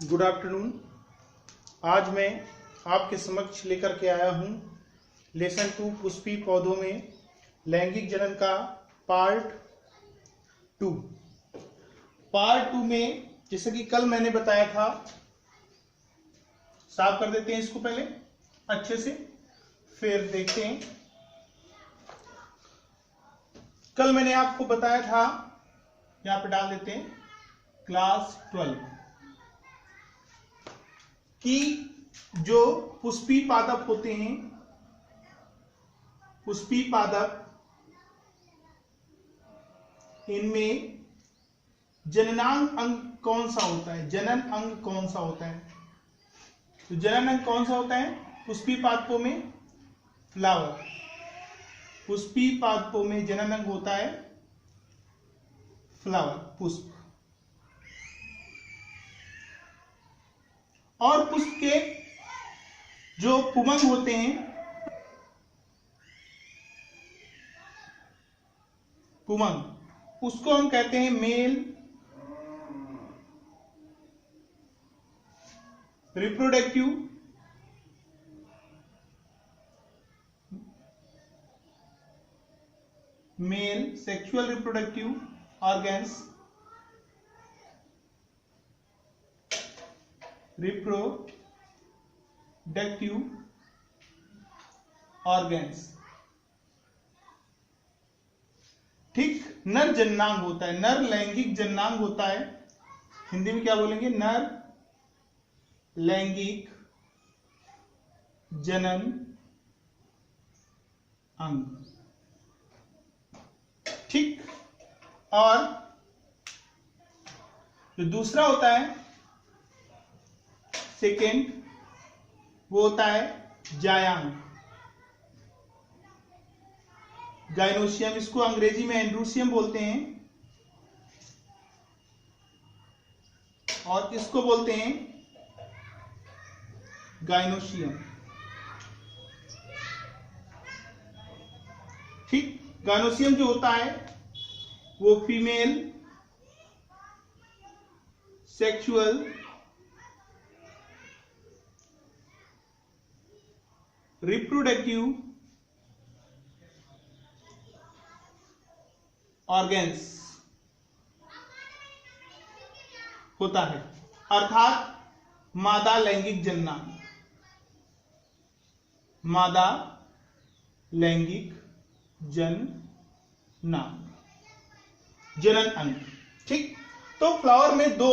Good afternoon. आज मैं आपके समक्ष लेकर के आया हूँ लेसन 2 पुष्पी पौधों में लैंगिक जनन का पार्ट 2। पार्ट 2 में जैसे कि कल मैंने बताया था, साफ कर देते हैं इसको पहले अच्छे से, फिर देखते हैं। कल मैंने आपको बताया था, यहाँ पे डाल देते हैं क्लास 12, कि जो पुष्पी पादप होते हैं, पुष्पी पादप, इनमें जननांग अंग कौन सा होता है, जनन अंग कौन सा होता है। तो जनन अंग कौन सा होता है पुष्पी पादपों में? फ्लावर। पुष्पी पादपों में जनन अंग होता है फ्लावर, पुष्प। और पुष्प के जो पुमंग होते हैं, पुमंग, उसको हम कहते हैं male reproductive male sexual reproductive organs, reproductive organs. ठीक, नर जननांग होता है, नर लैंगिक जननांग होता है। हिंदी में क्या बोलेंगे? नर लैंगिक जनन अंग। ठीक, और जो दूसरा होता है सेकेंड, वो होता है जायांग, गाइनोसियम। इसको अंग्रेजी में एंड्रूसियम बोलते हैं और इसको बोलते हैं गाइनोसियम। ठीक, गाइनोसियम जो होता है वो फीमेल सेक्सुअल रिप्रोडक्टिव ऑर्गन्स होता है, अर्थात मादा लैंगिक जननांग, मादा लैंगिक जननांग, जनन अंग। ठीक, तो फ्लावर में 2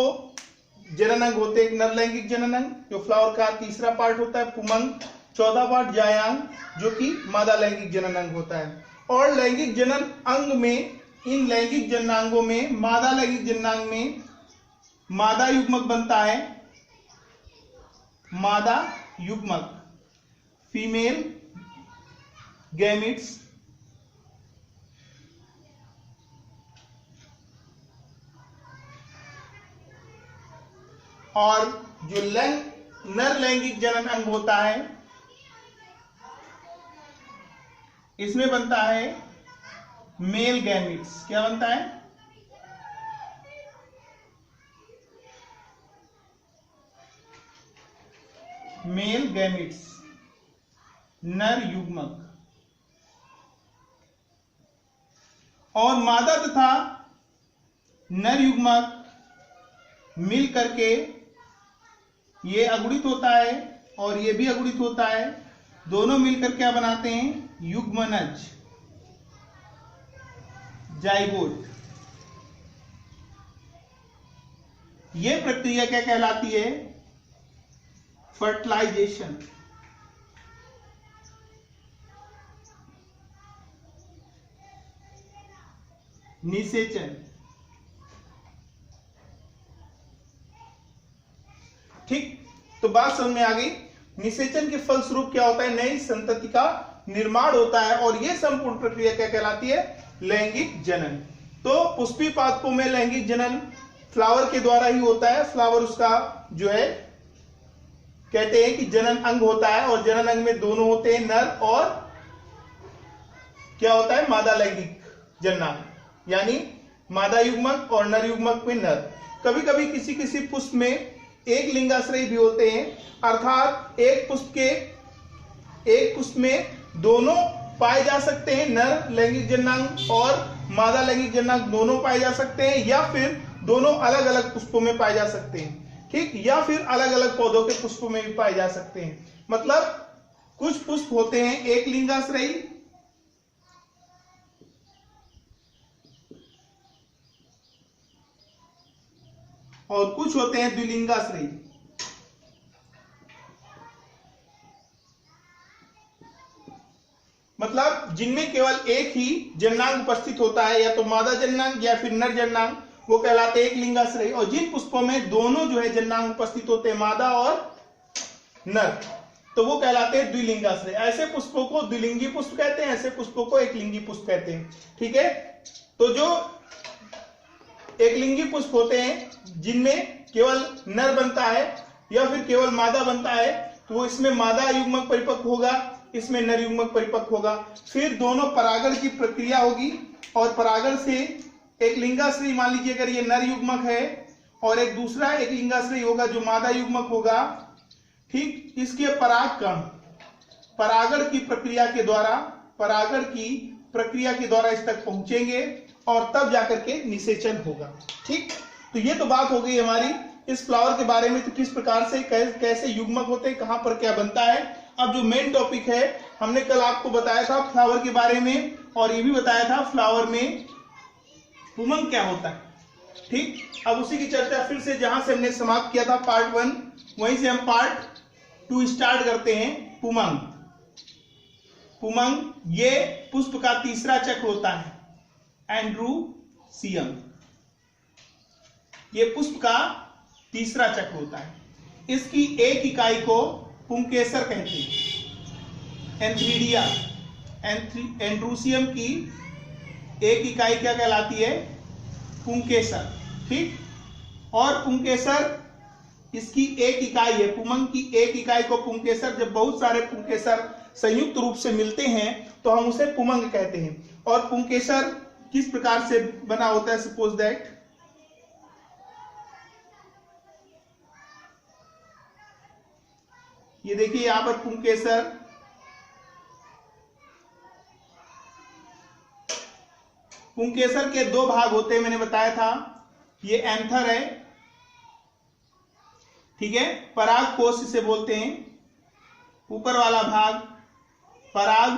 जनन अंग होते हैं, एक नर लैंगिक जनन अंग जो फ्लावर का तीसरा पार्ट होता है, पुमंग, चौथा पार्ट जायांग जो कि मादा लैंगिक जनन अंग होता है। और लैंगिक जनन अंग में, इन लैंगिक जननांगों में, मादा लैंगिक जननांग में मादा युग्मक बनता है, मादा युग्मक, फीमेल गैमिट्स, और जो नर लैंगिक जनन अंग होता है, इसमें बनता है मेल गैमिट्स। क्या बनता है? मेल गैमिट्स, नर युग्मक। और मादा तथा नर युग्मक मिल करके ये अगुणित होता है और ये भी अगुणित होता है। दोनों मिलकर क्या बनाते हैं? युग्मनज, जाइगोट। ये प्रक्रिया क्या कहलाती है? फर्टिलाइजेशन। निषेचन। ठीक, तो बात समझ में आ गई। निषेचन के फलस्वरूप क्या होता है? नई संतति का निर्माण होता है और यह संपूर्ण प्रक्रिया क्या कहलाती है? लैंगिक जनन। तो पुष्पी पादपों में लैंगिक जनन फ्लावर के द्वारा ही होता है। फ्लावर उसका जो है, कहते हैं कि जनन अंग होता है, और जनन अंग में दोनों होते हैं, नर और क्या होता है? मादा लैंगिक जननांग, यानी मादा युग्मक और नर युग्मक में नर। कभी कभी किसी किसी पुष्प में एक लिंगाश्रयी भी होते हैं, अर्थात एक पुष्प में दोनों पाए जा सकते हैं, नर लैंगिक जननांग और मादा लैंगिक जननांग दोनों पाए जा सकते हैं, या फिर दोनों अलग अलग पुष्पों में पाए जा सकते हैं, ठीक, या फिर अलग अलग पौधों के पुष्पों में भी पाए जा सकते हैं। मतलब कुछ पुष्प होते हैं एक लिंगाश्रयी और कुछ होते हैं द्विलिंगाश्रयी। मतलब जिनमें केवल एक ही जननांग उपस्थित होता है, या तो मादा जननांग या फिर नर जननांग, वो कहलाते हैं एक लिंगाश्रयी। और जिन पुष्पों में दोनों जो है जननांग उपस्थित होते हैं, मादा और नर, तो वो कहलाते हैं द्विलिंगाश्रय। ऐसे पुष्पों को द्विलिंगी पुष्प कहते हैं, ऐसे पुष्पों को एकलिंगी पुष्प कहते हैं, ठीक है। तो जो एकलिंगी पुष्प होते हैं जिनमें केवल नर बनता है या फिर केवल मादा बनता है, तो वो इसमें मादा युग्मक परिपक्व होगा, इसमें नर युग्मक परिपक्व होगा। फिर दोनों परागण की प्रक्रिया होगी और परागण से एक लिंगाश्रयी, मान लीजिए अगर ये नर युग्मक है और एक दूसरा एक लिंगाश्रयी होगा जो मादा युग्मक होगा, ठीक, इसके परागण की प्रक्रिया के द्वारा इस तक पहुंचेंगे और तब जाकर के निषेचन होगा, ठीक। तो ये तो बात हो गई हमारी इस फ्लावर के बारे में, तो किस प्रकार से कैसे युग्मक होते हैं, कहां पर क्या बनता है। अब जो मेन टॉपिक है, हमने कल आपको बताया था फ्लावर के बारे में, और ये भी बताया था फ्लावर में पुमंग क्या होता है, ठीक। अब उसी की चर्चा फिर से जहां से हमने समाप्त किया था पार्ट 1, वहीं से हम पार्ट 2 स्टार्ट करते हैं। पुमंग ये पुष्प का तीसरा चक्र होता है, एंड्रूसियम, ये पुष्प का तीसरा चक्र होता है। इसकी एक इकाई को पुंकेसर कहते हैं, एंथ्रीडिया। एंड्रूसियम की एक इकाई क्या कहलाती है, पुंकेसर, ठीक। और पुंकेसर इसकी एक इकाई है, पुमंग की एक इकाई को पुंकेसर। जब बहुत सारे पुंकेसर संयुक्त रूप से मिलते हैं तो हम उसे पुमंग कहते हैं। और पुंकेसर किस प्रकार से बना होता है, सपोज दैट ये देखिए यहां पर पुंकेसर के दो भाग होते हैं, मैंने बताया था। ये एंथर है, ठीक है, पराग कोश इसे बोलते हैं। ऊपर वाला भाग पराग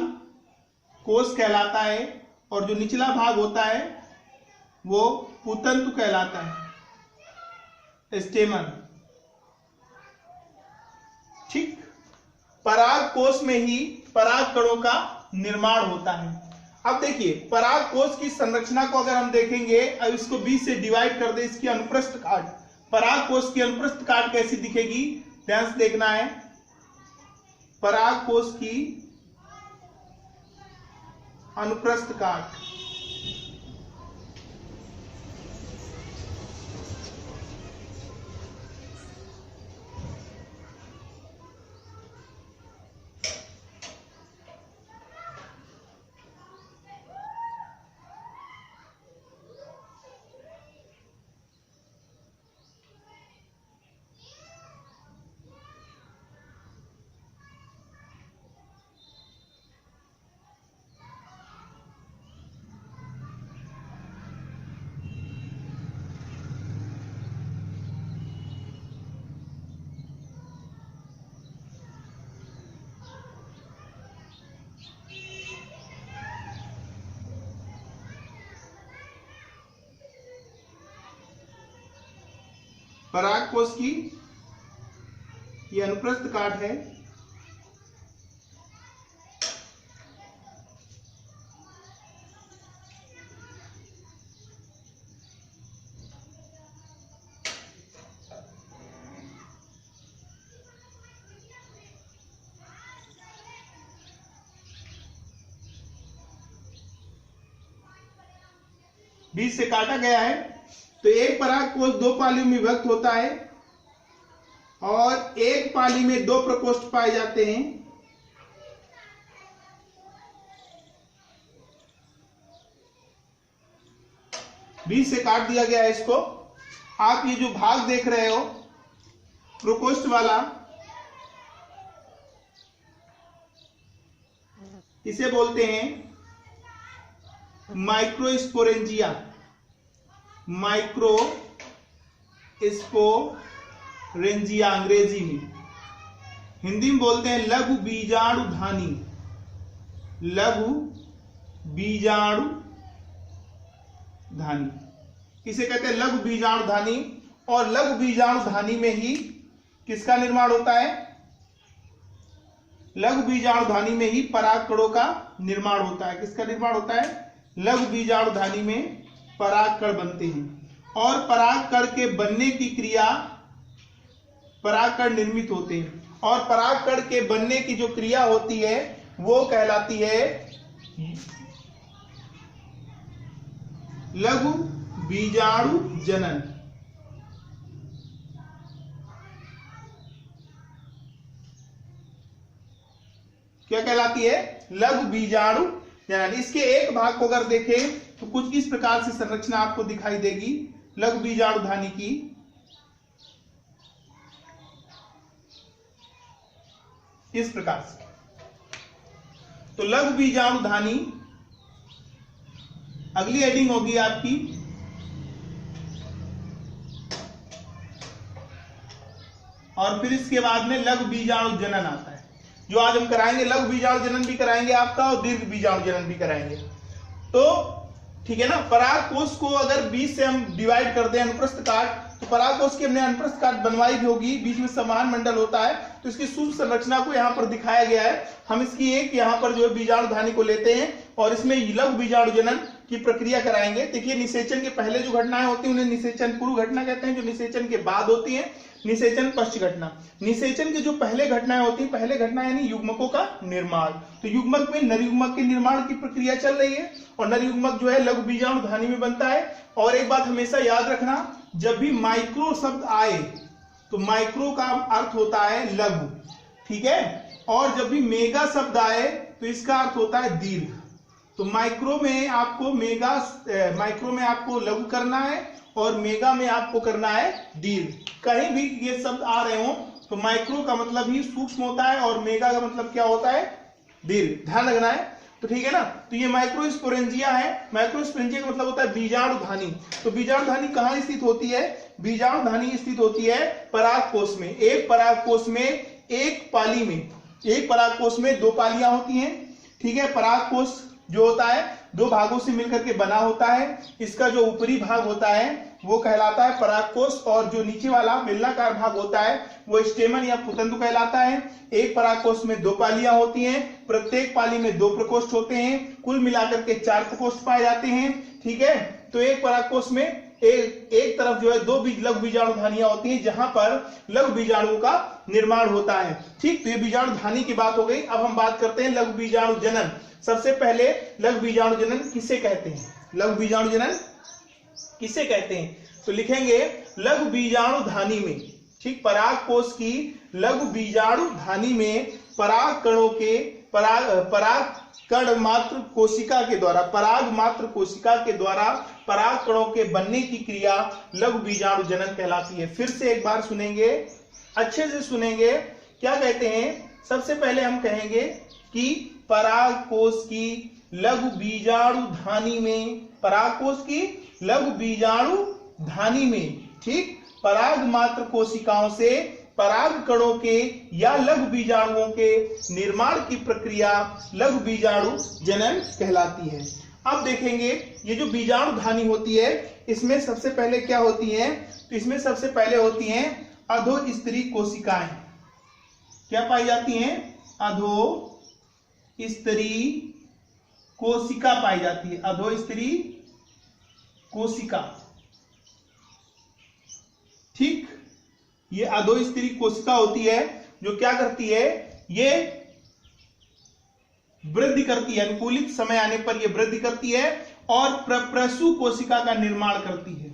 कोश कहलाता है और जो निचला भाग होता है वो पुतंतु कहलाता है, स्टेमन, ठीक। पराग कोश में ही पराग कणों का निर्माण होता है। अब देखिए पराग कोश की संरचना को अगर हम देखेंगे, अब इसको 20 से डिवाइड कर दे, इसकी अनुप्रस्थ काट, पराग कोश की अनुप्रस्थ काट कैसी दिखेगी, ध्यान से देखना है। पराग कोश की अनुप्रस्थ काट, पराग कोश की ये अनुप्रस्थ काट है। बीच से काटा गया है। तो एक पराग कोश दो पालियों में विभक्त होता है और एक पाली में दो प्रकोष्ठ पाए जाते हैं। बीच से काट दिया गया है इसको। आप ये जो भाग देख रहे हो, प्रकोष्ठ वाला, इसे बोलते हैं माइक्रोस्पोरेंजिया। माइक्रोस्पोरेंजिया अंग्रेजी में, हिंदी में बोलते हैं लघु बीजाणुधानी। लघु बीजाणुधानी किसे कहते हैं? लघु बीजाणुधानी। और लघु बीजाणुधानी में ही किसका निर्माण होता है? लघु बीजाणुधानी में ही परागकणों का निर्माण होता है। किसका निर्माण होता है? लघु बीजाणुधानी में परागकण बनते हैं और परागकण के बनने की क्रिया, परागकण निर्मित होते हैं और परागकण के बनने की जो क्रिया होती है वो कहलाती है लघु बीजाणु जनन। क्या कहलाती है? लघु बीजाणु जनन। इसके एक भाग को अगर देखें तो कुछ इस प्रकार से संरचना आपको दिखाई देगी लघु बीजाणुधानी की। इस प्रकार से तो लघु बीजाणुधानी, अगली हेडिंग होगी आपकी और फिर इसके बाद में लघु बीजाणु जनन आता है, जो आज हम कराएंगे। लघु बीजाणु जनन भी कराएंगे आपका और दीर्घ बीजाणु जनन भी कराएंगे। तो ठीक है ना। परागकोश को अगर 20 से हम डिवाइड कर दें अनुप्रस्थ काट, तो परागकोश की हमने अनुप्रस्थ काट बनवाई भी होगी, बीच में समान मंडल होता है। तो इसकी सूक्ष्म संरचना को यहाँ पर दिखाया गया है। हम इसकी एक यहाँ पर जो है बीजाणुधानी को लेते हैं और इसमें लघु बीजाणु जनन की प्रक्रिया कराएंगे। देखिए, निषेचन के पहले जो घटनाएं होती हैं उन्हें निषेचन पूर्व घटना कहते हैं, जो निषेचन के बाद होती है निषेचन पश्च घटना। निषेचन की जो पहले घटनाएं होती है, पहले घटना यानी युग्मकों का निर्माण। तो युग्मक में नर युग्मक के निर्माण की प्रक्रिया चल रही है और नर युग्मक जो है लघु बीजाणुधानी में बनता है। और एक बात हमेशा याद रखना, जब भी माइक्रो शब्द आए तो माइक्रो का अर्थ होता है लघु, ठीक है। और जब भी मेगा शब्द आए तो इसका अर्थ होता है दीर्घ। तो माइक्रो में आपको लघु करना है और मेगा में आपको करना है दीर्घ। कहीं भी ये शब्द आ रहे हो तो माइक्रो का मतलब ही सूक्ष्म होता है और मेगा का मतलब क्या होता है? दीर्घ। ध्यान रखना है। तो ठीक है ना। तो ये माइक्रोस्पोरेंजिया है। माइक्रोस्पोरेंजिया का मतलब होता है बीजाणुधानी। तो बीजाणुधानी कहाँ स्थित होती है? बीजाणुधानी स्थित होती है परागकोश में। एक परागकोश में एक पाली में, एक परागकोश में दो पालियां होती हैं, ठीक है। परागकोश जो होता है दो भागों से मिलकर के बना होता है। इसका जो ऊपरी भाग होता है वो कहलाता है परागकोश और जो नीचे वाला बेलनाकार भाग होता है वो स्टेमन या पुतंतु कहलाता है। एक परागकोश में दो पालियां होती हैं, प्रत्येक पाली में दो प्रकोष्ठ होते हैं, कुल मिलाकर के 4 प्रकोष्ठ पाए जाते हैं, ठीक है। तो एक परागकोश में एक तरफ जो है दो लघु बीजाणुधानियां होती हैं जहां पर लघु बीजाणुओं का निर्माण होता है, ठीक। तो ये बीजाणुधानी की बात हो गई। अब हम बात करते हैं लघु बीजाणु जनन। सबसे पहले लघु बीजाणु जनन किसे कहते हैं? लघु बीजाणु जनन किसे कहते हैं? तो लिखेंगे लघु बीजाणुधानी में, ठीक। परागकोश की लघु बीजाणुधानी में परागकणों के परागकण मात्र कोशिका के द्वारा, पराग मात्र कोशिका के द्वारा परागकणों के बनने की क्रिया लघु बीजाणु जनन कहलाती है। फिर से एक बार सुनेंगे, अच्छे से सुनेंगे। क्या कहते हैं? सबसे पहले हम कहेंगे कि परागकोश की लघु बीजाणुधानी में, परागकोश की लघु बीजाणुधानी में, ठीक, पराग मात्र कोशिकाओं से परागकणों के या लघु बीजाणुओं के निर्माण की प्रक्रिया लघु बीजाणु जनन कहलाती है। अब देखेंगे ये जो बीजाणुधानी होती है इसमें सबसे पहले क्या होती है? तो इसमें सबसे पहले होती हैं अधोस्तरी कोशिकाएं। क्या पाई जाती हैं? अधोस्तरी कोशिका पाई जाती है। अधोस्तरी कोशिका, ठीक। ये अधोस्तरी कोशिका होती है जो क्या करती है? ये वृद्धि करती है, अनुकूलित समय आने पर ये वृद्धि करती है और प्रसु कोशिका का निर्माण करती है।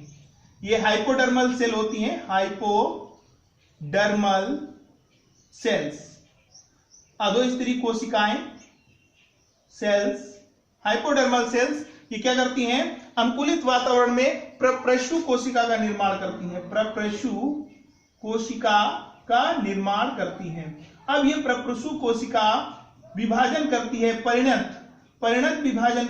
ये हाइपोडर्मल सेल होती हैं, हाइपोडर्मल सेल्स। अधोस्तरी कोशिकाएं, सेल्स, हाइपोडर्मल सेल्स, ये क्या करती हैं? अनुकूलित वातावरण में प्रसु कोशिका का निर्माण करती हैं। प्रसु कोशिका का निर्माण करती है। अब ये प्रप्रसू कोशिका विभाजन करती है परिणत विभाजन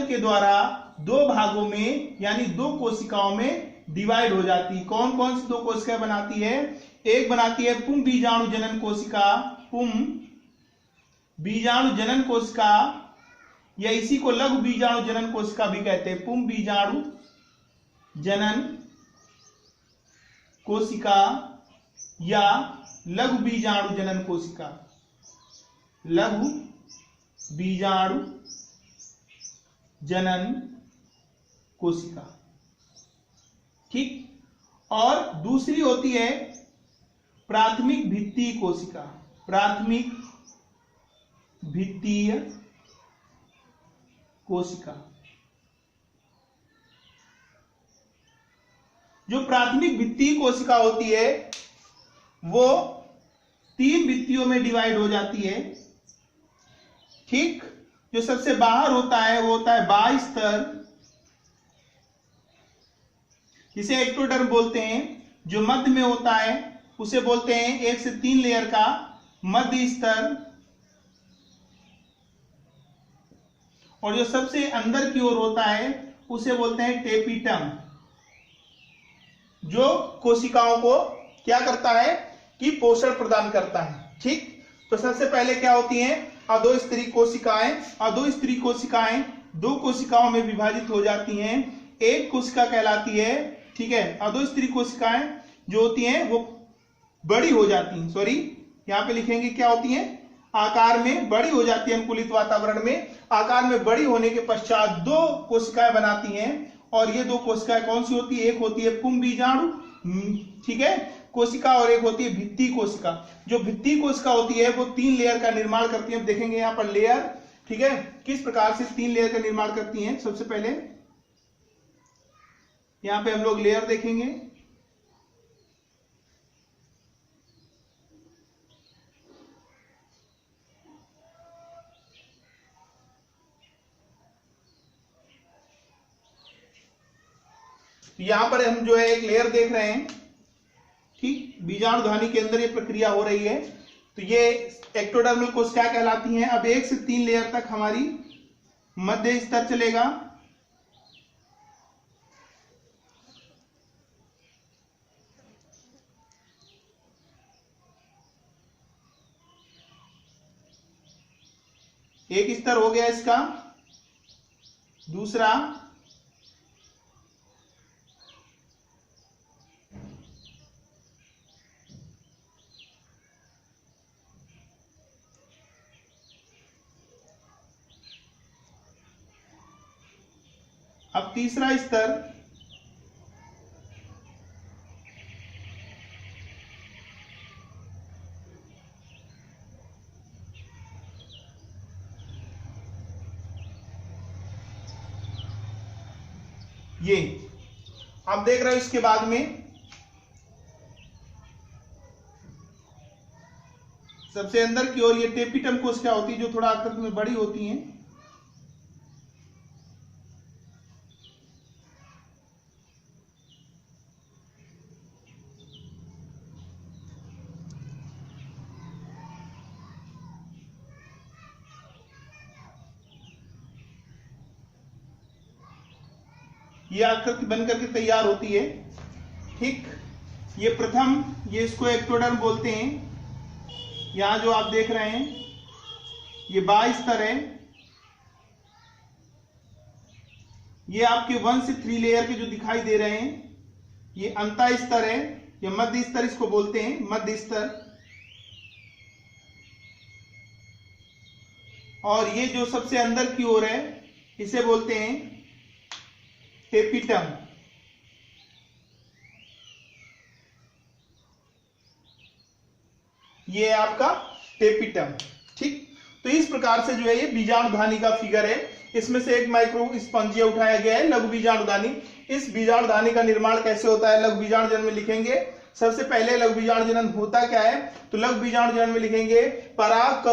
के द्वारा दो भागों में यानी दो कोशिकाओं में डिवाइड हो जाती है। कौन कौन सी दो कोशिकाएं बनाती है? एक बनाती है पुम बीजाणु जनन कोशिका, या इसी को लघु बीजाणु जनन कोशिका भी कहते हैं। पुम बीजाणु जनन कोशिका या लघु बीजाणु जनन कोशिका, लघु बीजाणु जनन कोशिका, ठीक। और दूसरी होती है प्राथमिक भित्तीय कोशिका, प्राथमिक भित्तीय कोशिका। जो प्राथमिक भित्तीय कोशिका होती है वो 3 भित्तियों में डिवाइड हो जाती है, ठीक। जो सबसे बाहर होता है वो होता है बाह्य स्तर, जिसे एक्टोडर्म बोलते हैं। जो मध्य में होता है उसे बोलते हैं 1 से 3 लेयर का मध्य स्तर, और जो सबसे अंदर की ओर होता है उसे बोलते हैं टेपिटम, जो कोशिकाओं को क्या करता है कि पोषण प्रदान करता है, ठीक। तो सबसे पहले क्या होती हैं? अधोस्तरी कोशिकाएं। अधोस्तरी कोशिकाएं 2 कोशिकाओं में विभाजित हो जाती हैं, एक कोशिका कहलाती है, ठीक है। अधोस्तरी कोशिकाएं जो होती हैं वो बड़ी हो जाती हैं, सॉरी यहां पे लिखेंगे क्या होती हैं? आकार में बड़ी हो जाती है। अनुकूलित वातावरण में आकार में बड़ी होने के पश्चात 2 कोशिकाएं बनाती हैं, और ये 2 कोशिकाएं कौन सी होती है? एक होती है पुम बीजाणु, ठीक है, कोशिका, और एक होती है भित्तीय कोशिका। जो भित्तीय कोशिका होती है वो 3 लेयर का निर्माण करती है। अब देखेंगे यहाँ पर लेयर, ठीक है, किस प्रकार से 3 लेयर का निर्माण करती हैं। सबसे पहले यहाँ पे हम लोग लेयर देखेंगे। यहां पर हम जो है एक लेयर देख रहे हैं, ठीक। बीजाणुधानी के अंदर ये प्रक्रिया हो रही है, तो ये एक्टोडर्मल कोशिका कहलाती हैं। अब 1 से 3 लेयर तक हमारी मध्य स्तर चलेगा, एक स्तर हो गया इसका। दूसरा, अब तीसरा स्तर, ये आप देख रहे हो। इसके बाद में सबसे अंदर की ओर ये टेपिटम कोशिका होती है, जो थोड़ा आकृति में बड़ी होती हैं। ये आकृति बनकर के तैयार होती है, ठीक। ये प्रथम, ये इसको एक्टोडर्म बोलते हैं। यहां जो आप देख रहे हैं ये बाह्य स्तर है। ये आपके 1 से 3 लेयर के जो दिखाई दे रहे हैं ये अंतः स्तर है, या मध्य स्तर इसको बोलते हैं, मध्य स्तर। और ये जो सबसे अंदर की ओर है इसे बोलते हैं टेपिटम। ये आपका टेपिटम, ठीक। तो इस प्रकार से जो है ये बीजाणुधानी का फिगर है। इसमें से एक माइक्रो स्पंजिया उठाया गया है, लघु बीजाणुधानी। इस बीजाणुधानी का निर्माण कैसे होता है? लघु बीजाणु जनन में लिखेंगे। सबसे पहले लघु बीजाणु जनन होता क्या है? तो लघु बीजाणु जनन में लिखेंगे पराग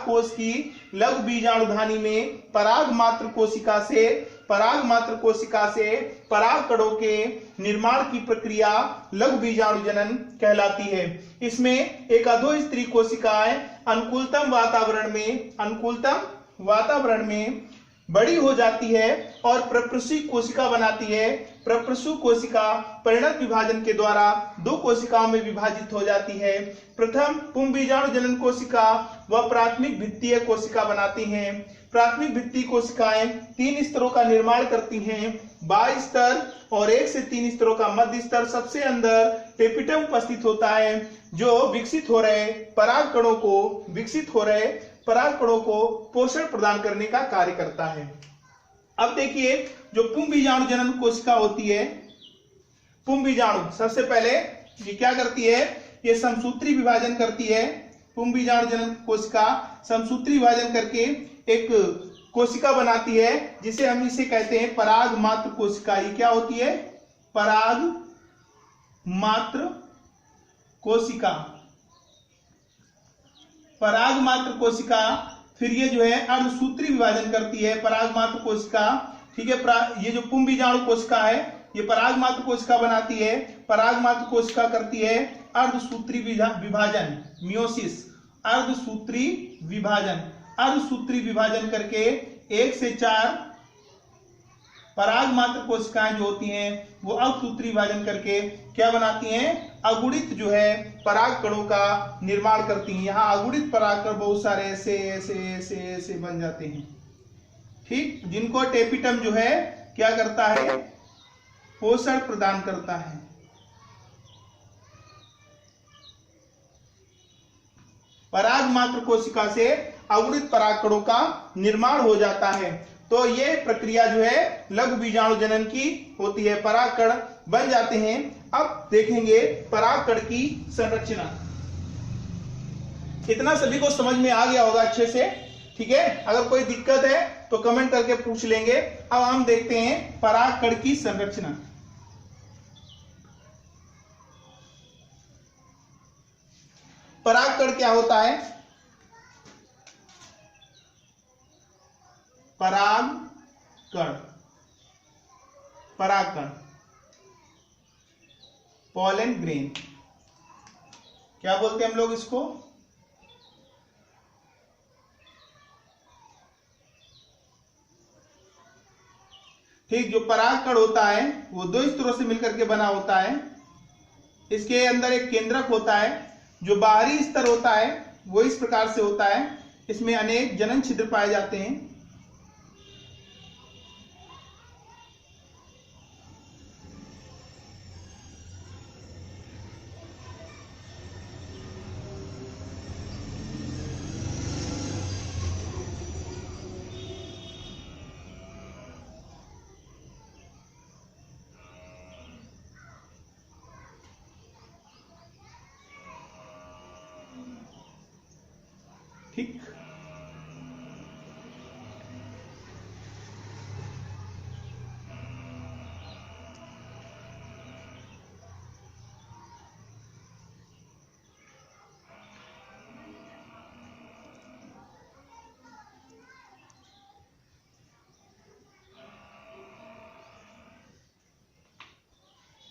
कोश की लघु बीजाणुधानी में पराग मात्र कोशिका से पराग मात्र कोशिका से पराग कणों के निर्माण की प्रक्रिया लघु बीजाणु जनन कहलाती है। इसमें एक अधोस्त्री कोशिकाएं अनुकूलतम वातावरण में बड़ी हो जाती है और प्रप्रसूति कोशिका बनाती है। प्रप्रसू कोशिका परिणत विभाजन के द्वारा दो कोशिकाओं में विभाजित हो जाती है। प्रथम पुंबीजाणु जनन कोशिका व प्राथमिक भित्तीय कोशिका बनाती हैं। प्राथमिक भित्तीय कोशिकाएं 3 स्तरों का निर्माण करती हैं, बाह्य स्तर और 1 से 3 स्तरों का मध्य स्तर। सबसे अंदर टेपिटम उपस्थित होता है जो विकसित हो रहे पराग कणों को पोषण प्रदान करने का कार्य करता है। अब देखिए जो पुंबीजाणु जनन कोशिका होती है, पुंबीजाणु सबसे पहले ये क्या करती है, ये समसूत्री विभाजन करती है। पुंबीजाणु जनन कोशिका समसूत्री विभाजन करके एक कोशिका बनाती है जिसे हम इसे कहते हैं पराग मात्र कोशिका। ये क्या होती है, पराग मात्र कोशिका। पराग मात्र कोशिका फिर ये जो है अर्धसूत्री विभाजन करती है पराग मात्र कोशिका। ठीक है, ये जो पुंबीजाणु कोशिका है ये पराग मात्र कोशिका बनाती है। पराग मात्र कोशिका करती है अर्धसूत्री विभाजन, मियोसिस। अर्धसूत्री विभाजन करके 1 से 4 पराग मात्र कोशिकाएं जो होती हैं वो अर्धसूत्री विभाजन करके क्या बनाती हैं, अगुणित जो है पराग कणों का निर्माण करती हैं। यहाँ अगुणित पराग कण बहुत सारे ऐसे बन जाते हैं। ठीक, जिनको टेपिटम जो है क्या करता है, पोषण प्रदान करता है। पराग मात्र कोशिका से अगुणित पराग कणों का निर्माण हो जाता है। तो ये प्रक्रिया जो है लघु बीजाणु जनन की होती है, पराग कण बन जाते हैं। अब देखेंगे पराग कण की संरचना। इतना सभी को समझ में आ गया होगा अच्छे से। ठीक है, अगर कोई दिक्कत है तो कमेंट करके पूछ लेंगे। अब हम देखते हैं पराग कण की संरचना। पराग कण क्या होता है, पराग कण पॉलन ग्रेन क्या बोलते हैं हम लोग इसको, ठीक। जो पराग कण होता है वो 2 स्तरों से मिलकर के बना होता है। इसके अंदर एक केंद्रक होता है। जो बाहरी स्तर होता है वो इस प्रकार से होता है, इसमें अनेक जनन छिद्र पाए जाते हैं। ठीक,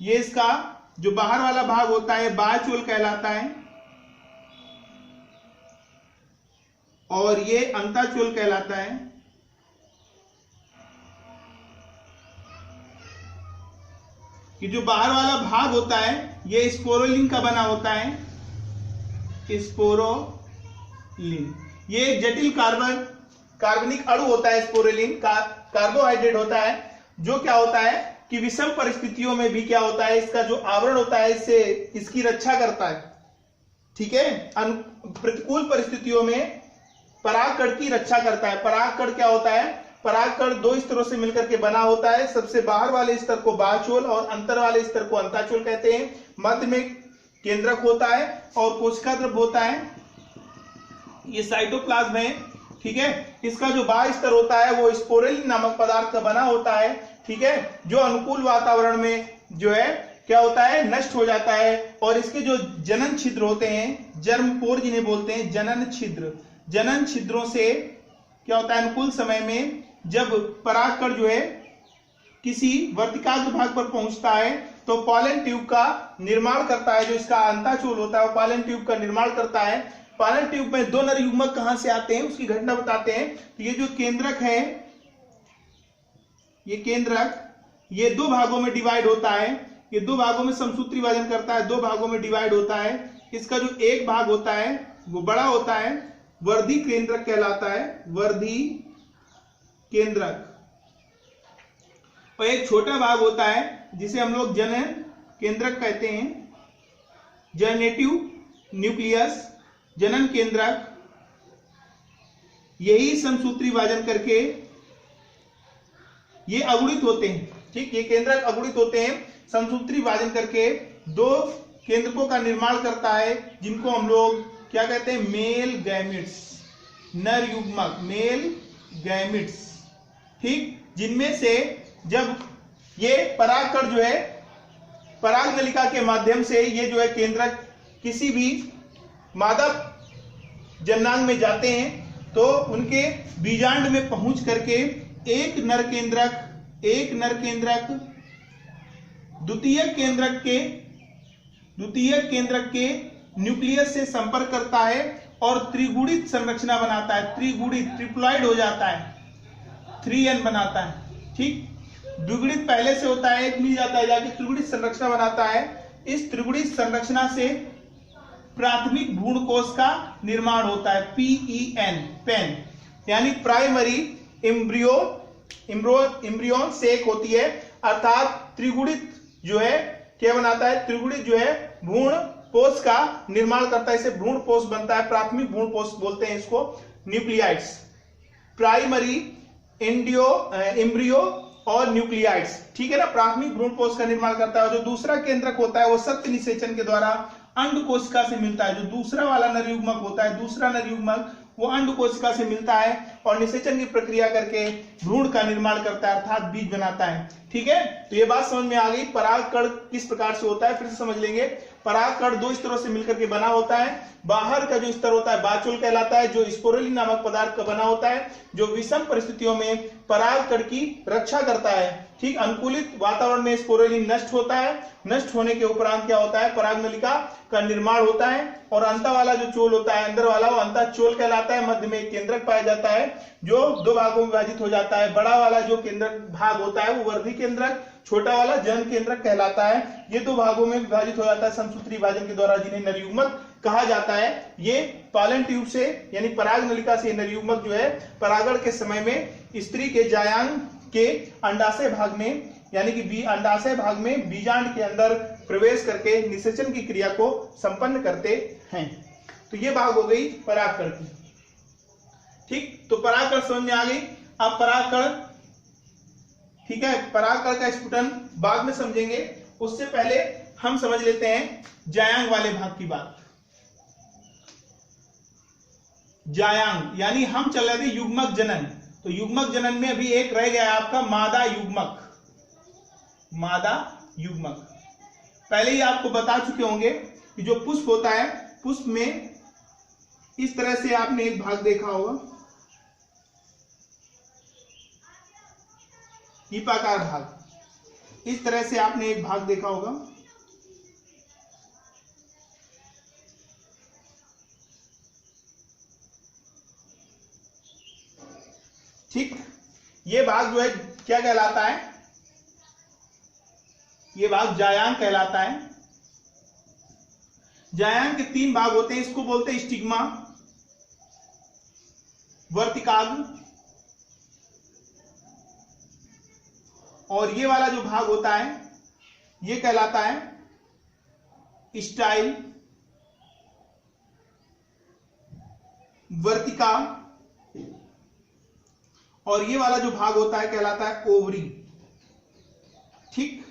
ये इसका जो बाहर वाला भाग होता है बाह्यचोल कहलाता है और ये अंताचोल कहलाता है। कि जो बाहर वाला भाग होता है ये स्पोरोलिन का बना होता है, स्पोरोलिन। ये एक जटिल कार्बनिक अणु होता है। स्पोरोलिन का कार्बोहाइड्रेट होता है जो क्या होता है कि विषम परिस्थितियों में भी क्या होता है, इसका जो आवरण होता है इससे इसकी रक्षा करता है। ठीक है, प्रतिकूल परिस्थितियों में परागकण की रक्षा करता है। परागकण क्या होता है, परागकण 2 स्तरों से मिलकर के बना होता है। सबसे बाहर वाले स्तर को बाह्यचोल और अंतर वाले स्तर को अंताचोल कहते हैं। मध्य में केंद्रक होता है और कोशिका द्रव्य होता है। ये साइटोप्लाज्म है। ठीक है, इसका जो बाह्य स्तर होता है वो स्पोरेलिन नामक पदार्थ का बना होता है। ठीक है, जो अनुकूल वातावरण में जो है क्या होता है, नष्ट हो जाता है। और इसके जो जनन छिद्र होते हैं, जर्मपोर जिन्हें बोलते हैं, जनन छिद्रों से क्या होता है, अनुकूल समय में जब परागकण जो है किसी वर्तिकाग्र भाग पर पहुंचता है तो पॉलन ट्यूब का निर्माण करता है। जो इसका अंताचूल होता है वो पॉलन ट्यूब का निर्माण करता है। पॉलन ट्यूब में दो नर युग्मक कहां से आते हैं उसकी घटना बताते हैं। तो ये जो केंद्रक है, ये केंद्रक ये दो भागों में डिवाइड होता है। ये दो भागों में समसूत्री विभाजन करता है, दो भागों में डिवाइड होता है। इसका जो एक भाग होता है वो बड़ा होता है, वर्धी केंद्रक कहलाता है, वर्धी केंद्रक। और एक छोटा भाग होता है जिसे हम लोग जनन केंद्रक कहते हैं, जनरेटिव न्यूक्लियस, जनन केंद्रक। यही समसूत्री विभाजन करके ये अगुणित होते हैं। ठीक, ये केंद्रक अगुणित होते हैं, समसूत्री विभाजन करके दो केंद्रकों का निर्माण करता है जिनको हम लोग क्या कहते हैं, मेल गैमिट्स, नर युग्मक, मेल गैमिट्स। ठीक, जिनमें से जब ये परागकण जो है पराग नलिका के माध्यम से ये जो है केंद्रक किसी भी मादा जननांग में जाते हैं तो उनके बीजांड में पहुंच करके एक नर केंद्रक द्वितीय केंद्रक के न्यूक्लियस से संपर्क करता है और त्रिगुणित संरचना बनाता है, त्रिगुणित, ट्रिप्लॉइड हो जाता है, 3n बनाता है। ठीक, द्विगुणित पहले से होता है, एक मिल जाता है, जाके त्रिगुणित संरचना बनाता है। इस त्रिगुणित संरचना से प्राथमिक भ्रूण कोश का निर्माण होता है, PEN, पेन, यानी प्राइमरी इम्ब्रियोन सेक होती है। अर्थात त्रिगुणित जो है क्या बनाता है, त्रिगुणित जो है भ्रूण पोष का निर्माण करता है, इसे भ्रूण पोष बनता है, प्राथमिक भ्रूण पोष बोलते हैं इसको, न्यूक्लियाइड्स, प्राइमरी इम्ब्रियो और न्यूक्लियाइड्स। ठीक है ना, प्राथमिक भ्रूण कोश का निर्माण करता है। जो दूसरा केंद्रक होता है वो सत्य निषेचन के द्वारा अंड कोशिका से मिलता है। जो दूसरा वाला नर युग्मक होता है, दूसरा नर युग्मक वो अंड कोशिका से मिलता है और निषेचन की प्रक्रिया करके भ्रूण का निर्माण करता है, अर्थात बीज बनाता है। ठीक है, तो ये बात समझ में आ गई। परागकण किस प्रकार से होता है फिर से समझ लेंगे। परागकण दो स्तरों से मिलकर के बना होता है। बाहर का जो स्तर होता है बाचुल कहलाता है, जो स्पोरेलिन नामक पदार्थ का बना होता है, जो विषम परिस्थितियों में परागकण की रक्षा करता है। ठीक, अनुकूलित वातावरण में स्पोरेलिन नष्ट होता है, नष्ट होने के उपरांत क्या होता है, परागनलिका का निर्माण होता है और अंत वाला जो चोल होता है, अंदर वाला, वो अंतःचोल कहलाता है। मध्य में एक केंद्रक पाया जाता है जो दो भागों में विभाजित हो जाता है। बड़ा वाला जो केंद्रक भाग होता है वो वर्धी केंद्रक, छोटा वाला जनन केंद्रक कहलाता है। ये दो भागों में विभाजित हो जाता है समसूत्री विभाजन के द्वारा, जिन्हें नर युग्मक कहा जाता है। ये पॉलन ट्यूब से यानी पराग नलिका से नर युग्मक जो है परागण के समय में स्त्री के जायांग के अंडाशय भाग में यानी कि अंडाशय भाग में बीजांड के अंदर प्रवेश करके निषेचन की क्रिया को संपन्न करते हैं। तो ये भाग हो गई परागकण की। ठीक, तो परागकण समझ में आ गई। अब परागकण, ठीक है, परागकण का स्फुटन बाद में समझेंगे, उससे पहले हम समझ लेते हैं जायांग वाले भाग की बात। जायांग यानी हम चल रहे थे युग्मक जनन, तो युग्मक जनन में अभी एक रह गया आपका मादा युग्मक। मादा युग्मक पहले ही आपको बता चुके होंगे कि जो पुष्प होता है, पुष्प में इस तरह से आपने एक भाग देखा होगा, कीपाकार भाग, इस तरह से आपने एक भाग देखा होगा। ठीक, ये भाग जो है क्या कहलाता है, ये भाग जायांग कहलाता है। जायांग के तीन भाग होते हैं, इसको बोलते हैं स्टिग्मा, वर्तिकाग्र, और ये वाला जो भाग होता है ये कहलाता है स्टाइल, वर्तिका, और ये वाला जो भाग होता है कहलाता है ओवरी। ठीक,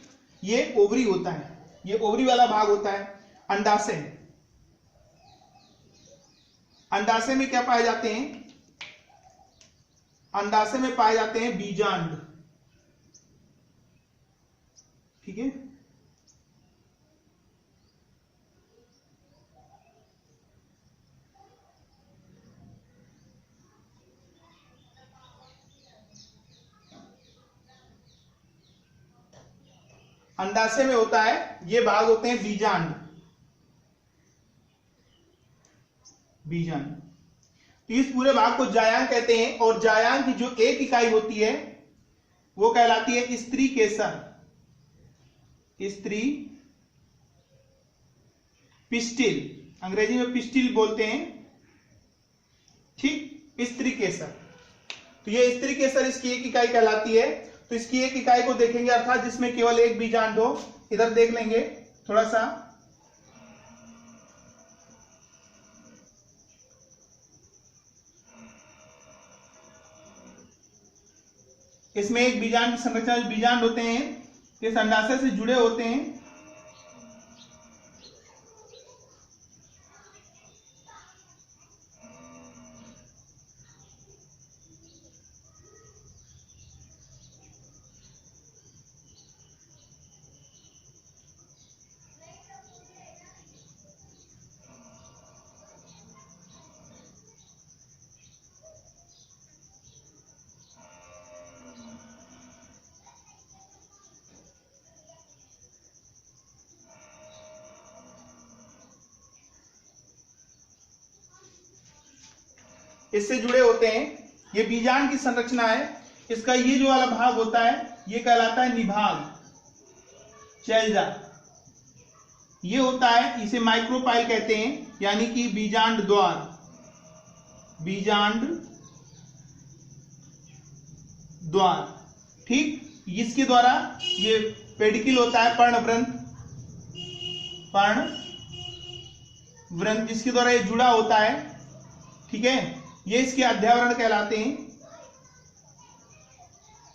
ये ओवरी होता है, ये ओवरी वाला भाग होता है। अंडाशय, अंडाशय में क्या पाए जाते हैं, अंडाशय में पाए जाते हैं बीजांड। ठीक है, अंडाशय में होता है, ये भाग होते हैं बीजांड। बीजांड, तो इस पूरे भाग को जायांग कहते हैं। और जायांग की जो एक इकाई होती है वो कहलाती है स्त्री केसर। स्त्री पिस्टिल, अंग्रेजी में पिस्टिल बोलते हैं, ठीक, स्त्री केसर। तो ये स्त्री केसर इसकी एक इकाई कहलाती है। तो इसकी एक इकाई को देखेंगे, अर्थात जिसमें केवल एक बीजांड हो। इधर देख लेंगे थोड़ा सा, इसमें एक बीजांड संरचना, बीजांड होते हैं इस अंडाशय से जुड़े होते हैं। इससे जुड़े होते हैं, ये बीजांड की संरचना है। इसका ये जो वाला भाग होता है ये कहलाता है निभाग, चैल्जा। ये होता है, इसे माइक्रोपाइल कहते हैं, यानी कि बीजांड द्वार। बीजांड द्वार, ठीक। इसके द्वारा ये पेडिकल होता है, पर्णव्रंथ, पर्णव्रंथ जिसके द्वारा ये जुड़ा होता है, ठीक है। ये इसके अध्यावरण कहलाते हैं,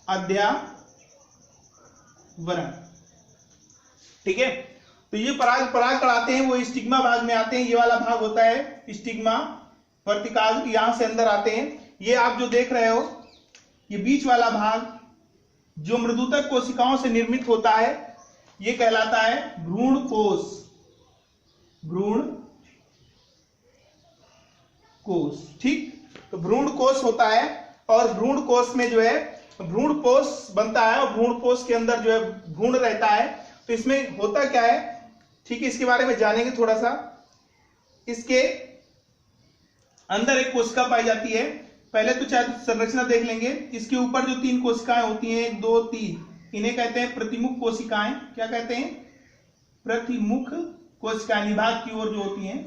अध्यावरण, ठीक है। तो ये पराग कढ़ाते हैं, वो स्टिग्मा भाग में आते हैं। ये वाला भाग होता है स्टिग्मा वर्तिकाग्र, यहां से अंदर आते हैं। ये आप जो देख रहे हो, ये बीच वाला भाग जो मृदुतक कोशिकाओं से निर्मित होता है, ये कहलाता है भ्रूण कोश। भ्रूण कोश, ठीक। तो भ्रूण कोश होता है, और भ्रूण कोश में जो है भ्रूण कोश बनता है, और भ्रूण कोश के अंदर जो है भ्रूण रहता है। तो इसमें होता क्या है, ठीक है, इसके बारे में जानेंगे थोड़ा सा। इसके अंदर एक कोशिका पाई जाती है। पहले तो चाहे संरचना देख लेंगे। इसके ऊपर जो 3 कोशिकाएं होती हैं, 1 2 3, इन्हें कहते हैं प्रतिमुख कोशिकाएं। क्या कहते हैं? प्रतिमुख कोशिकाएं। निभाग की ओर जो होती हैं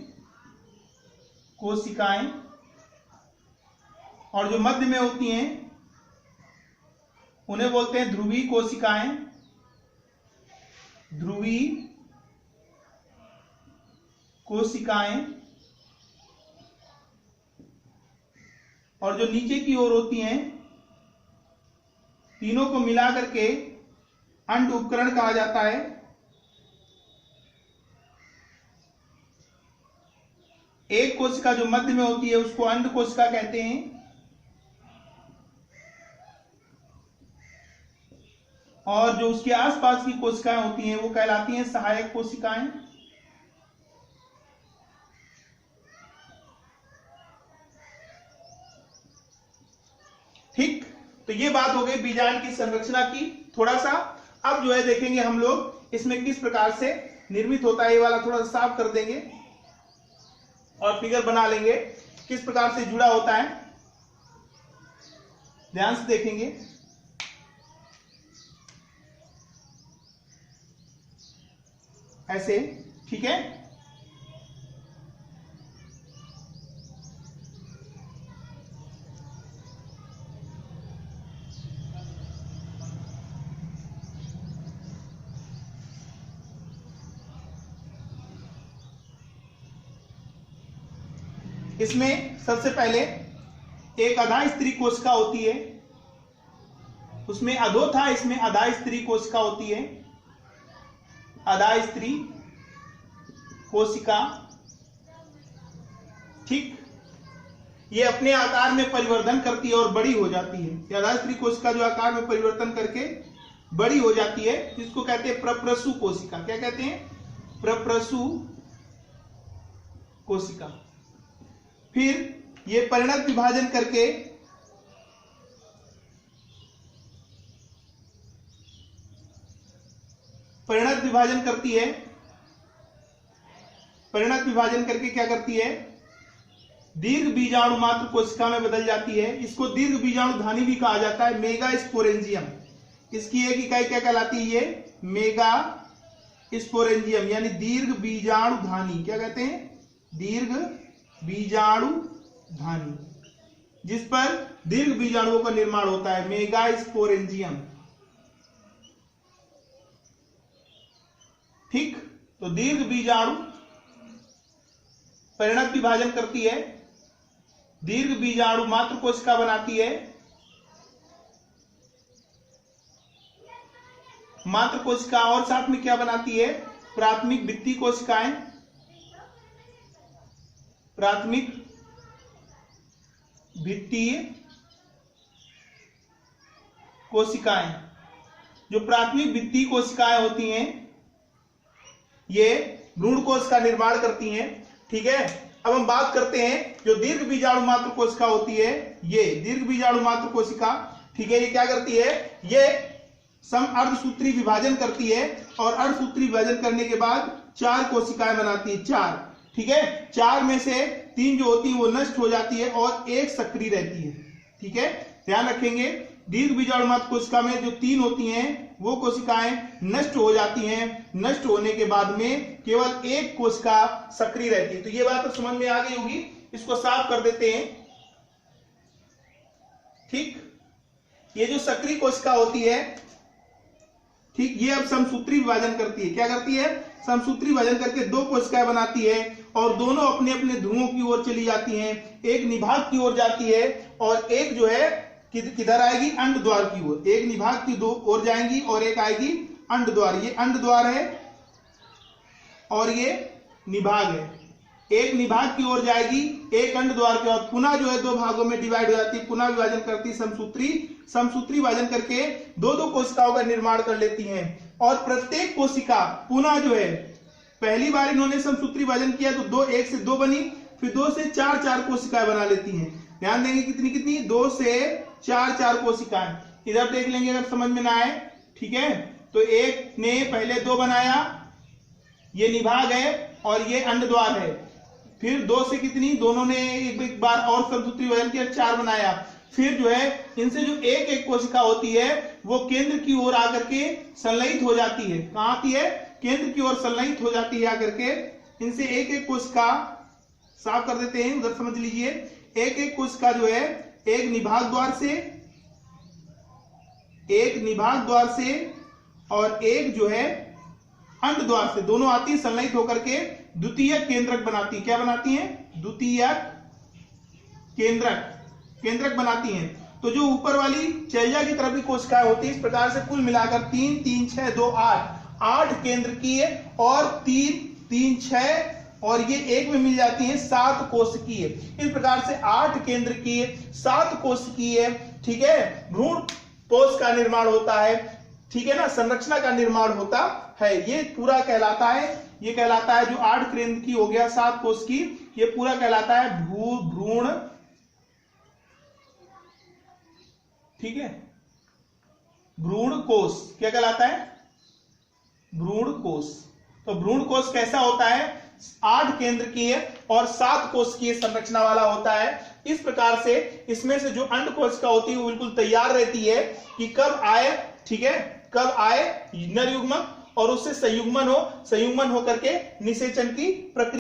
कोशिकाएं, और जो मध्य में होती हैं उन्हें बोलते हैं ध्रुवी कोशिकाएं। ध्रुवी कोशिकाएं। और जो नीचे की ओर होती हैं, तीनों को मिला करके अंड उपकरण कहा जाता है। एक कोशिका जो मध्य में होती है उसको अंड कोशिका कहते हैं, और जो उसके आसपास की कोशिकाएं होती हैं वो कहलाती हैं सहायक कोशिकाएं। ठीक, तो ये बात हो गई बीजांड की संरचना की। थोड़ा सा अब जो है देखेंगे हम लोग इसमें किस प्रकार से निर्मित होता है। ये वाला थोड़ा सा साफ कर देंगे और फिगर बना लेंगे किस प्रकार से जुड़ा होता है, ध्यान से देखेंगे। ऐसे, ठीक है। इसमें सबसे पहले एक अधा स्त्री कोशिका होती है, उसमें अधो था, इसमें अधा स्त्री कोशिका होती है। अधा स्त्री कोशिका, ठीक। ये अपने आकार में परिवर्तन करती है और बड़ी हो जाती है। ये अधा स्त्री कोशिका जो आकार में परिवर्तन करके बड़ी हो जाती है, जिसको कहते हैं प्रप्रसु कोशिका। क्या कहते हैं? प्रप्रसु कोशिका। फिर ये परिणत विभाजन करके परिणत विभाजन करती है, परिणत विभाजन करके क्या करती है, दीर्घ बीजाणु मात्र कोशिका में बदल जाती है। इसको दीर्घ बीजाणु धानी भी कहा जाता है, मेगा स्पोरेंजियम। इसकी एक इकाई क्या कहलाती है, ये मेगा स्पोरेंजियम यानी दीर्घ बीजाणु धानी। क्या कहते हैं, दीर्घ बीजाणु धानी, जिस पर दीर्घ बीजाणुओं का निर्माण होता है, मेगा स्पोरेंजियम। ठीक, तो दीर्घ बीजाणु परिणत विभाजन करती है, दीर्घ बीजाणु मात्र कोशिका बनाती है, मात्र कोशिका, और साथ में क्या बनाती है, प्राथमिक भित्ति कोशिकाएं, प्राथमिक भित्तीय कोशिकाएं। जो प्राथमिक भित्तीय कोशिकाएं होती हैं ये भ्रूण कोश का निर्माण करती हैं। ठीक है, अब हम बात करते हैं जो दीर्घ बीजाणु मात्र कोशिका होती है, ये दीर्घ बीजाणु मात्र कोशिका, ठीक है, ये क्या करती है, ये सम अर्धसूत्री विभाजन करती है और अर्धसूत्री विभाजन करने के बाद 4 कोशिकाएं बनाती है, 4। ठीक है, 4 में से 3 जो होती है वो नष्ट हो जाती है और 1 सक्रिय रहती है। ठीक है, ध्यान रखेंगे, दीर्घ बीजाणु मात्र कोशिका में जो 3 होती हैं वो कोशिकाएं नष्ट हो जाती हैं, नष्ट होने के बाद में केवल 1 कोशिका सक्रिय रहती है। तो ये बात तो समझ में आ गई होगी, इसको साफ कर देते हैं। ठीक, ये जो सक्रिय कोशिका होती है, ठीक, ये अब समसूत्री विभाजन करती है। क्या करती है, समसूत्री विभाजन करके 2 कोशिकाएं बनाती है और दोनों अपने अपने ध्रुवों की ओर चली जाती हैं। एक निभाग की ओर जाती है और एक जो है किधर आएगी, अंड द्वार की ओर। एक निभाग की ओर जाएंगी और एक आएगी अंड द्वार। ये अंड द्वार है और ये निभाग है। एक निभाग की ओर जाएगी, एक अंड द्वार की ओर, पुनः जो है 2 भागों में डिवाइड हो जाती है, पुनः विभाजन करती है समसूत्री। समसूत्री विभाजन करके 2-2 कोशिकाओं का निर्माण कर लेती हैं और प्रत्येक कोशिका पुनः जो है, पहली बार इन्होंने समसूत्री विभाजन किया तो 1 से 2 बनी, फिर 2 से 4 कोशिकाएं बना लेती हैं। ध्यान देंगे कितनी कितनी, 2 से 4 कोशिकाएं। इधर देख लेंगे अगर समझ में ना आए। ठीक है, तो एक ने पहले 2 बनाया, ये निभाग है और ये अंड द्वार है। फिर 2 से कितनी, दोनों ने एक बार और समसूत्री विभाजन किया, 4 बनाया। फिर जो है इनसे जो एक कोशिका होती है वो केंद्र की ओर आकर के संलयित हो जाती है। कहां आती है, केंद्र की ओर संलयित हो जाती है आकर के। इनसे एक कोशिका साफ कर देते हैं, उधर समझ लीजिए। एक कोशिका जो है एक निभाग द्वार से और एक जो है अंड द्वार से, दोनों आती है संलयित होकर के द्वितीयक केंद्रक बनाती है। क्या बनाती है, द्वितीयक केंद्रक बनाती हैं। तो जो ऊपर वाली चर्या की तरफ की कोशिकाएं होती है, इस प्रकार से कुल मिलाकर 3 3 6 2 8 केंद्रकीय और 3 6 और ये एक में मिल जाती है 7 कोशिकीय। इस प्रकार से 8 केंद्रकीय, 7 कोशिकीय, ठीक है, भ्रूण कोश का निर्माण होता है। ठीक है ना, संरचना का निर्माण होता है। ये पूरा कहलाता है, ये कहलाता है जो 8 केंद्रकीय हो गया, 7 कोशिकीय, ये पूरा कहलाता है भ्रूण। ठीक है, भ्रूण कोश क्या कहलाता है, भ्रूण कोश। तो भ्रूण कोश कैसा होता है, 8 केंद्रकीय और 7 कोशिकीय संरचना वाला होता है। इस प्रकार से इसमें से जो अंड कोशिका होती है वो बिल्कुल तैयार रहती है कि कब आए, ठीक है, कब आए नर युग्मक और उससे संयुग्मन हो करके निषेचन की प्रक्रिया